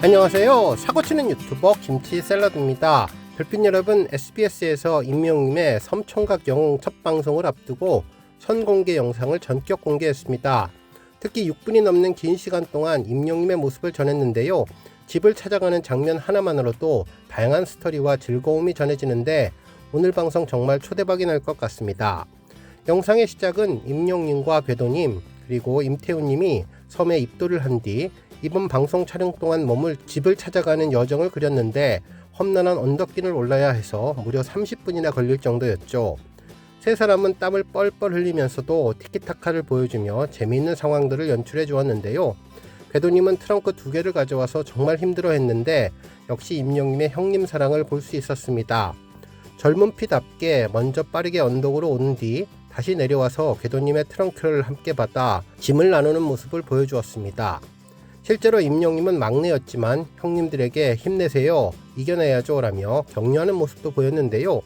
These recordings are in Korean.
안녕하세요. 사고치는 유튜버 김치샐러드입니다. 별빛 여러분, SBS에서 임영웅의 섬총각 영웅 첫 방송을 앞두고 선공개 영상을 전격 공개했습니다. 특히 6분이 넘는 긴 시간 동안 임영웅의 모습을 전했는데요. 집을 찾아가는 장면 하나만으로도 다양한 스토리와 즐거움이 전해지는데 오늘 방송 정말 초대박이 날 것 같습니다. 영상의 시작은 임영웅과 궤도님 그리고 임태훈님이 섬에 입도를 한 뒤 이번 방송 촬영 동안 머물 집을 찾아가는 여정을 그렸는데 험난한 언덕길을 올라야 해서 무려 30분이나 걸릴 정도였죠. 세 사람은 땀을 뻘뻘 흘리면서도 티키타카를 보여주며 재미있는 상황들을 연출해 주었는데요. 궤도님은 트렁크 2개를 가져와서 정말 힘들어했는데 역시 임영웅의 형님 사랑을 볼 수 있었습니다. 젊은 피답게 먼저 빠르게 언덕으로 오는 뒤 다시 내려와서 궤도님의 트렁크를 함께 받아 짐을 나누는 모습을 보여주었습니다. 실제로 임영웅은 막내였지만 형님들에게 힘내세요, 이겨내야죠 라며 격려하는 모습도 보였는데요.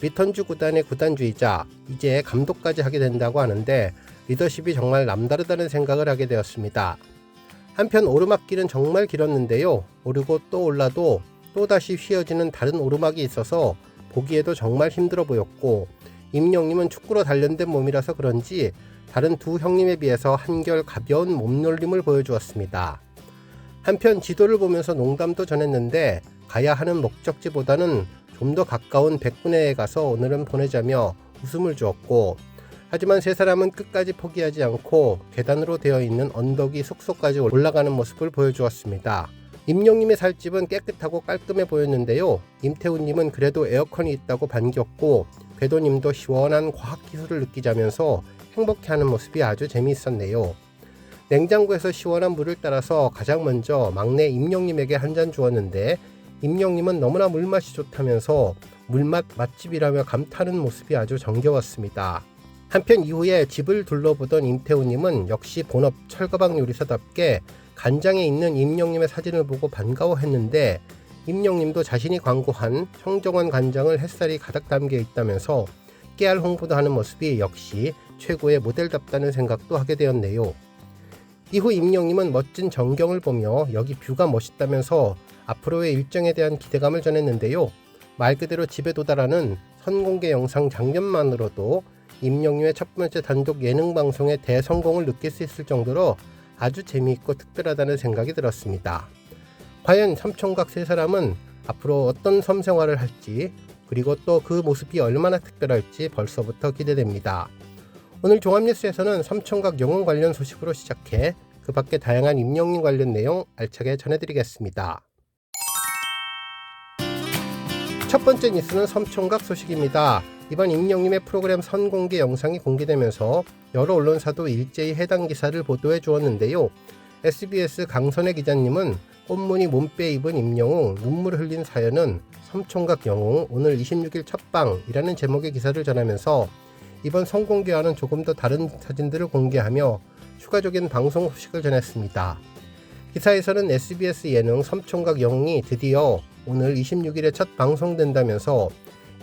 리턴주 구단의 구단주이자 이제 감독까지 하게 된다고 하는데 리더십이 정말 남다르다는 생각을 하게 되었습니다. 한편 오르막길은 정말 길었는데요. 오르고 또 올라도 또다시 휘어지는 다른 오르막이 있어서 보기에도 정말 힘들어 보였고, 임영웅은 축구로 단련된 몸이라서 그런지 다른 두 형님에 비해서 한결 가벼운 몸놀림을 보여주었습니다. 한편 지도를 보면서 농담도 전했는데 가야 하는 목적지보다는 좀 더 가까운 백군회에 가서 오늘은 보내자며 웃음을 주었고, 하지만 세 사람은 끝까지 포기하지 않고 계단으로 되어 있는 언덕이 숙소까지 올라가는 모습을 보여주었습니다. 임영웅의 살집은 깨끗하고 깔끔해 보였는데요. 임태훈님은 그래도 에어컨이 있다고 반겼고, 궤도님도 시원한 과학기술을 느끼자면서 행복해하는 모습이 아주 재미있었네요. 냉장고에서 시원한 물을 따라서 가장 먼저 막내 임영웅에게 한 잔 주었는데 임영웅은 너무나 물맛이 좋다면서 물맛 맛집이라며 감탄하는 모습이 아주 정겨웠습니다. 한편 이후에 집을 둘러보던 임태훈님은 역시 본업 철가방 요리사답게 간장에 있는 임영웅의 사진을 보고 반가워했는데 임영웅도 자신이 광고한 청정원 간장을 햇살이 가득 담겨 있다면서 깨알 홍보도 하는 모습이 역시 최고의 모델답다는 생각도 하게 되었네요. 이후 임영웅은 멋진 전경을 보며 여기 뷰가 멋있다면서 앞으로의 일정에 대한 기대감을 전했는데요. 말 그대로 집에 도달하는 선공개 영상 장면만으로도 임영웅의 첫 번째 단독 예능 방송의 대성공을 느낄 수 있을 정도로 아주 재미있고 특별하다는 생각이 들었습니다. 과연 섬총각 세 사람은 앞으로 어떤 섬 생활을 할지, 그리고 또 그 모습이 얼마나 특별할지 벌써부터 기대됩니다. 오늘 종합뉴스에서는 섬총각 영웅 관련 소식으로 시작해 그 밖에 다양한 임영웅 관련 내용 알차게 전해드리겠습니다. 첫 번째 뉴스는 섬총각 소식입니다. 이번 임영웅의 프로그램 선공개 영상이 공개되면서 여러 언론사도 일제히 해당 기사를 보도해 주었는데요. SBS 강선혜 기자님은 꽃무늬 몸빼 입은 임영웅 눈물 흘린 사연은 섬총각 영웅 오늘 26일 첫방이라는 제목의 기사를 전하면서 이번 선공개와는 조금 더 다른 사진들을 공개하며 추가적인 방송 소식을 전했습니다. 기사에서는 SBS 예능 섬총각 영웅이 드디어 오늘 26일에 첫 방송된다면서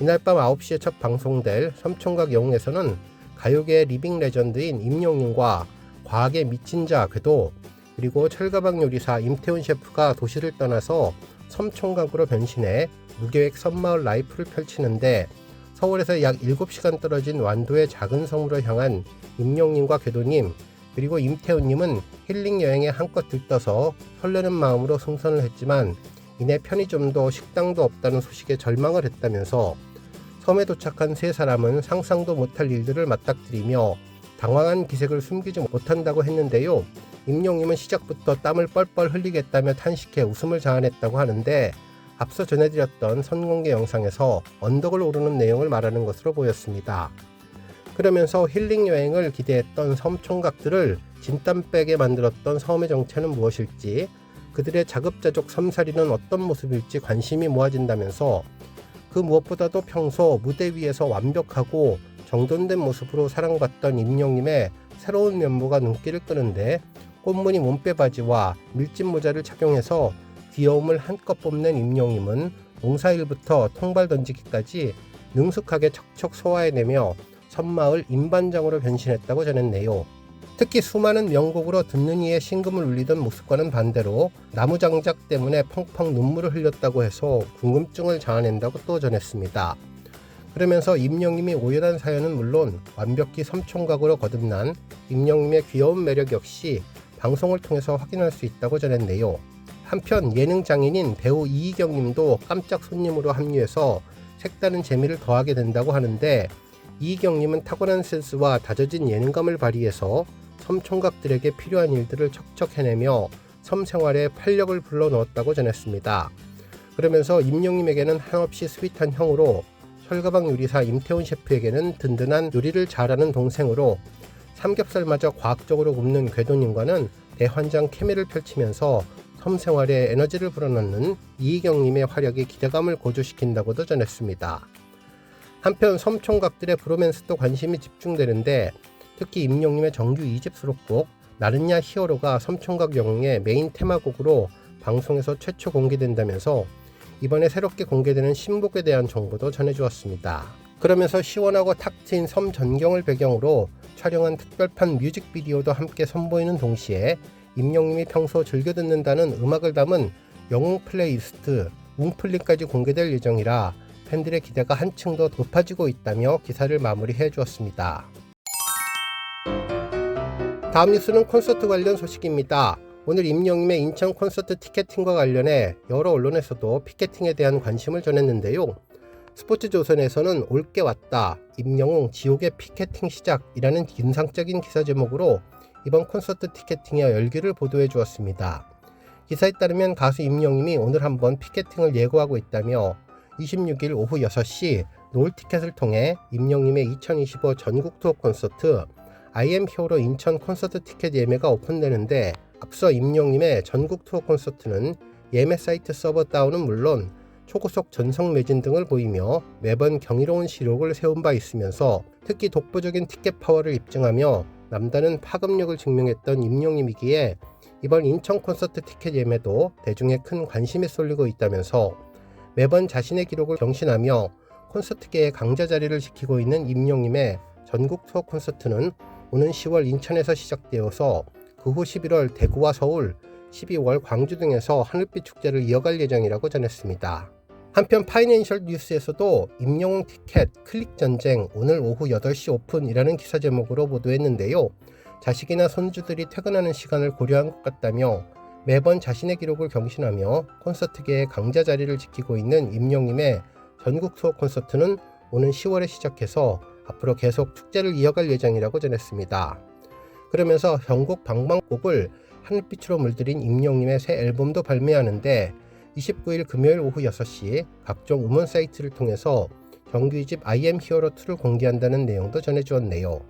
이날 밤 9시에 첫 방송될 섬총각 영웅에서는 가요계의 리빙 레전드인 임영웅과 과학에 미친 자 궤도, 그리고 철가방 요리사 임태훈 셰프가 도시를 떠나서 섬총각으로 변신해 무계획 섬마을 라이프를 펼치는데 서울에서 약 7시간 떨어진 완도의 작은 섬으로 향한 임영웅과 궤도님 그리고 임태훈님은 힐링 여행에 한껏 들떠서 설레는 마음으로 승선을 했지만 이내 편의점도 식당도 없다는 소식에 절망을 했다면서 섬에 도착한 세 사람은 상상도 못할 일들을 맞닥뜨리며 당황한 기색을 숨기지 못한다고 했는데요. 임영웅은 시작부터 땀을 뻘뻘 흘리겠다며 탄식해 웃음을 자아냈다고 하는데 앞서 전해드렸던 선공개 영상에서 언덕을 오르는 내용을 말하는 것으로 보였습니다. 그러면서 힐링 여행을 기대했던 섬총각들을 진땀 빼게 만들었던 섬의 정체는 무엇일지, 그들의 자급자족 섬살이는 어떤 모습일지 관심이 모아진다면서 그 무엇보다도 평소 무대 위에서 완벽하고 정돈된 모습으로 사랑받던 임영웅의 새로운 면모가 눈길을 끄는데 꽃무늬 몸빼 바지와 밀짚 모자를 착용해서 귀여움을 한껏 뽐낸 임영웅은 농사일부터 통발 던지기까지 능숙하게 척척 소화해내며 섬마을 임반장으로 변신했다고 전했네요. 특히 수많은 명곡으로 듣는 이의 심금을 울리던 모습과는 반대로 나무장작 때문에 펑펑 눈물을 흘렸다고 해서 궁금증을 자아낸다고 또 전했습니다. 그러면서 임영님이 오열한 사연은 물론 완벽히 섬총각으로 거듭난 임영님의 귀여운 매력 역시 방송을 통해서 확인할 수 있다고 전했네요. 한편 예능 장인인 배우 이희경님도 깜짝 손님으로 합류해서 색다른 재미를 더하게 된다고 하는데, 이희경님은 타고난 센스와 다져진 예능감을 발휘해서 섬총각들에게 필요한 일들을 척척 해내며 섬 생활에 활력을 불러넣었다고 전했습니다. 그러면서 임영님에게는 한없이 스윗한 형으로, 철가방 요리사 임태훈 셰프에게는 든든한 요리를 잘하는 동생으로, 삼겹살마저 과학적으로 굽는 궤도님과는 대환장 케미를 펼치면서 섬 생활에 에너지를 불어넣는 이희경님의 활약이 기대감을 고조시킨다고도 전했습니다. 한편 섬총각들의 브로맨스도 관심이 집중되는데, 특히 임영님의 정규 2집 수록곡 나른야 히어로가 섬총각 영웅의 메인 테마곡으로 방송에서 최초 공개된다면서 이번에 새롭게 공개되는 신곡에 대한 정보도 전해주었습니다. 그러면서 시원하고 탁 트인 섬 전경을 배경으로 촬영한 특별판 뮤직비디오도 함께 선보이는 동시에 임영님이 평소 즐겨 듣는다는 음악을 담은 영웅 플레이리스트 웅플릭까지 공개될 예정이라 팬들의 기대가 한층 더 높아지고 있다며 기사를 마무리해 주었습니다. 다음 뉴스는 콘서트 관련 소식입니다. 오늘 임영님의 인천 콘서트 티켓팅과 관련해 여러 언론에서도 피켓팅에 대한 관심을 전했는데요. 스포츠조선에서는 올게 왔다, 임영웅 지옥의 피켓팅 시작이라는 인상적인 기사 제목으로 이번 콘서트 티켓팅의 열기를 보도해 주었습니다. 기사에 따르면 가수 임영님이 오늘 한번 피켓팅을 예고하고 있다며 26일 오후 6시 롤티켓을 통해 임영님의 2025 전국 투어 콘서트 I am 히어로 인천 콘서트 티켓 예매가 오픈되는데, 앞서 임영님의 전국 투어 콘서트는 예매 사이트 서버 다운은 물론 초고속 전성 매진 등을 보이며 매번 경이로운 시록을 세운 바 있으면서 특히 독보적인 티켓 파워를 입증하며 남다른 파급력을 증명했던 임영님이기에 이번 인천 콘서트 티켓 예매도 대중의 큰 관심이 쏠리고 있다면서 매번 자신의 기록을 경신하며 콘서트계의 강자 자리를 지키고 있는 임영님의 전국 투어 콘서트는 오는 10월 인천에서 시작되어서 그 후 11월 대구와 서울, 12월 광주 등에서 하늘빛 축제를 이어갈 예정이라고 전했습니다. 한편 파이낸셜 뉴스에서도 임영웅 티켓 클릭 전쟁 오늘 오후 8시 오픈이라는 기사 제목으로 보도했는데요. 자식이나 손주들이 퇴근하는 시간을 고려한 것 같다며 매번 자신의 기록을 경신하며 콘서트계의 강자 자리를 지키고 있는 임영님의 전국 투어 콘서트는 오는 10월에 시작해서 앞으로 계속 축제를 이어갈 예정이라고 전했습니다. 그러면서 전국 방방곡을 하늘빛으로 물들인 임영님의 새 앨범도 발매하는데 29일 금요일 오후 6시 각종 음원 사이트를 통해서 정규 2집 I am 히어로 2를 공개한다는 내용도 전해주었네요.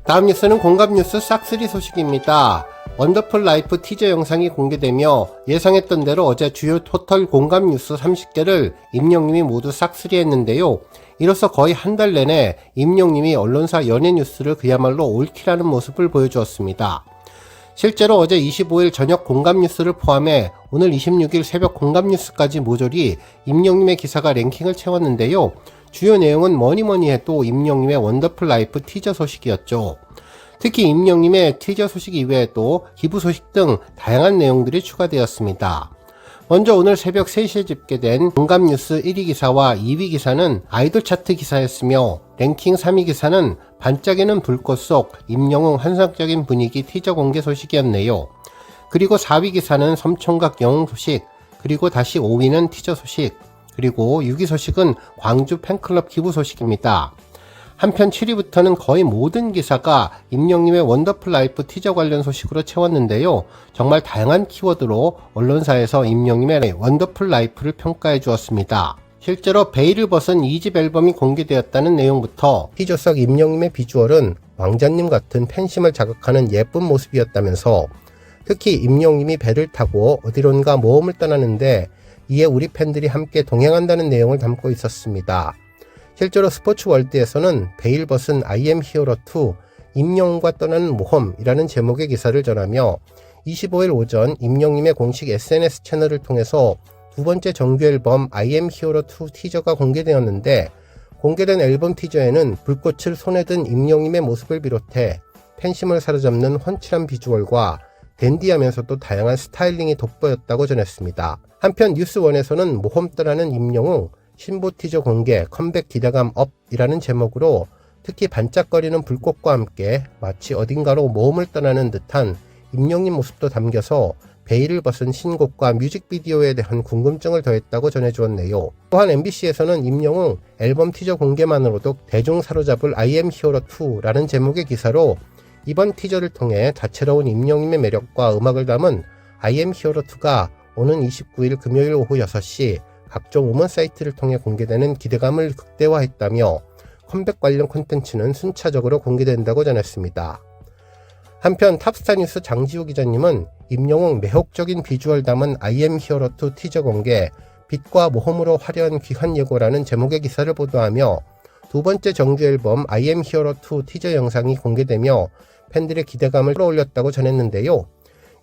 다음 뉴스는 공감 뉴스 싹쓸이 소식입니다. 원더풀 라이프 티저 영상이 공개되며 예상했던 대로 어제 주요 토털 공감 뉴스 30개를 임영님이 모두 싹쓸이 했는데요. 이로써 거의 한 달 내내 임영님이 언론사 연예 뉴스를 그야말로 올킬하는 모습을 보여주었습니다. 실제로 어제 25일 저녁 공감 뉴스를 포함해 오늘 26일 새벽 공감 뉴스까지 모조리 임영님의 기사가 랭킹을 채웠는데요. 주요 내용은 뭐니뭐니 해도 임영님의 원더풀 라이프 티저 소식이었죠. 특히 임영님의 티저 소식 이외에도 기부 소식 등 다양한 내용들이 추가되었습니다. 먼저 오늘 새벽 3시에 집계된 공감뉴스 1위 기사와 2위 기사는 아이돌 차트 기사였으며 랭킹 3위 기사는 반짝이는 불꽃 속 임영웅 환상적인 분위기 티저 공개 소식이었네요. 그리고 4위 기사는 섬총각 영웅 소식, 그리고 다시 5위는 티저 소식, 그리고 6위 소식은 광주 팬클럽 기부 소식입니다. 한편 7위부터는 거의 모든 기사가 임영님의 원더풀 라이프 티저 관련 소식으로 채웠는데요. 정말 다양한 키워드로 언론사에서 임영님의 원더풀 라이프를 평가해 주었습니다. 실제로 베일을 벗은 2집 앨범이 공개되었다는 내용부터 티저 속 임영님의 비주얼은 왕자님 같은 팬심을 자극하는 예쁜 모습이었다면서 특히 임영님이 배를 타고 어디론가 모험을 떠나는데 이에 우리 팬들이 함께 동행한다는 내용을 담고 있었습니다. 실제로 스포츠 월드에서는 베일 벗은 I am 히어로 2 임영웅과 떠나는 모험이라는 제목의 기사를 전하며 25일 오전 임영님의 공식 SNS 채널을 통해서 두 번째 정규 앨범 I am 히어로 2 티저가 공개되었는데 공개된 앨범 티저에는 불꽃을 손에 든 임영임의 모습을 비롯해 팬심을 사로잡는 훤칠한 비주얼과 댄디하면서도 다양한 스타일링이 돋보였다고 전했습니다. 한편 뉴스원에서는 모험 떠나는 임영웅 신보 티저 공개 컴백 기대감 업이라는 제목으로 특히 반짝거리는 불꽃과 함께 마치 어딘가로 모험을 떠나는 듯한 임영임 모습도 담겨서 베일을 벗은 신곡과 뮤직비디오에 대한 궁금증을 더했다고 전해주었네요. 또한 MBC에서는 임영웅 앨범 티저 공개만으로도 대중 사로잡을 I am hero 2라는 제목의 기사로 이번 티저를 통해 다채로운 임영임의 매력과 음악을 담은 I am hero 2가 오는 29일 금요일 오후 6시 각종 음원 사이트를 통해 공개되는 기대감을 극대화했다며 컴백 관련 콘텐츠는 순차적으로 공개된다고 전했습니다. 한편 탑스타 뉴스 장지우 기자님은 임영웅 매혹적인 비주얼 담은 I am hero 2 티저 공개 빛과 모험으로 화려한 귀한 예고라는 제목의 기사를 보도하며 두 번째 정규 앨범 I am hero 2 티저 영상이 공개되며 팬들의 기대감을 끌어올렸다고 전했는데요.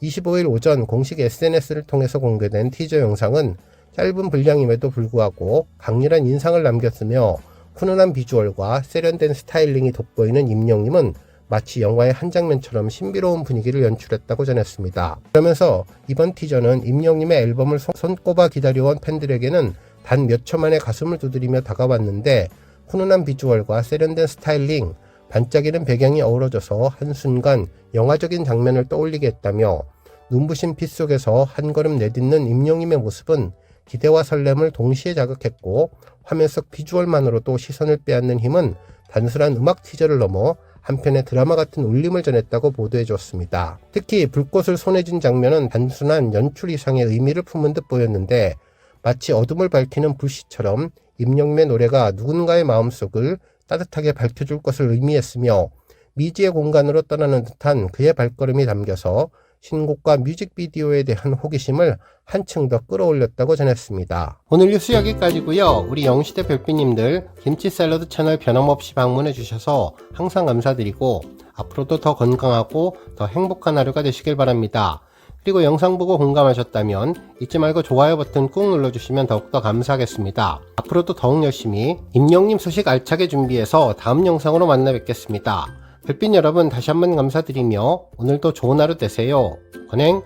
25일 오전 공식 SNS를 통해서 공개된 티저 영상은 짧은 분량임에도 불구하고 강렬한 인상을 남겼으며 훈훈한 비주얼과 세련된 스타일링이 돋보이는 임영임은 마치 영화의 한 장면처럼 신비로운 분위기를 연출했다고 전했습니다. 그러면서 이번 티저는 임영임의 앨범을 손꼽아 기다려온 팬들에게는 단 몇 초 만에 가슴을 두드리며 다가왔는데 훈훈한 비주얼과 세련된 스타일링, 반짝이는 배경이 어우러져서 한순간 영화적인 장면을 떠올리게 했다며 눈부신 빛 속에서 한 걸음 내딛는 임영임의 모습은 기대와 설렘을 동시에 자극했고 화면 속 비주얼만으로도 시선을 빼앗는 힘은 단순한 음악 티저를 넘어 한편의 드라마 같은 울림을 전했다고 보도해줬습니다. 특히 불꽃을 손에 쥔 장면은 단순한 연출 이상의 의미를 품은 듯 보였는데 마치 어둠을 밝히는 불씨처럼 임영임의 노래가 누군가의 마음속을 따뜻하게 밝혀줄 것을 의미했으며 미지의 공간으로 떠나는 듯한 그의 발걸음이 담겨서 신곡과 뮤직비디오에 대한 호기심을 한층 더 끌어올렸다고 전했습니다. 오늘 뉴스 여기까지고요. 우리 영시대 별빛님들 김치 샐러드 채널 변함없이 방문해 주셔서 항상 감사드리고 앞으로도 더 건강하고 더 행복한 하루가 되시길 바랍니다. 그리고 영상 보고 공감하셨다면 잊지 말고 좋아요 버튼 꾹 눌러주시면 더욱더 감사하겠습니다. 앞으로도 더욱 열심히 임영님 소식 알차게 준비해서 다음 영상으로 만나 뵙겠습니다. 별빛 여러분 다시 한번 감사드리며 오늘도 좋은 하루 되세요. 건행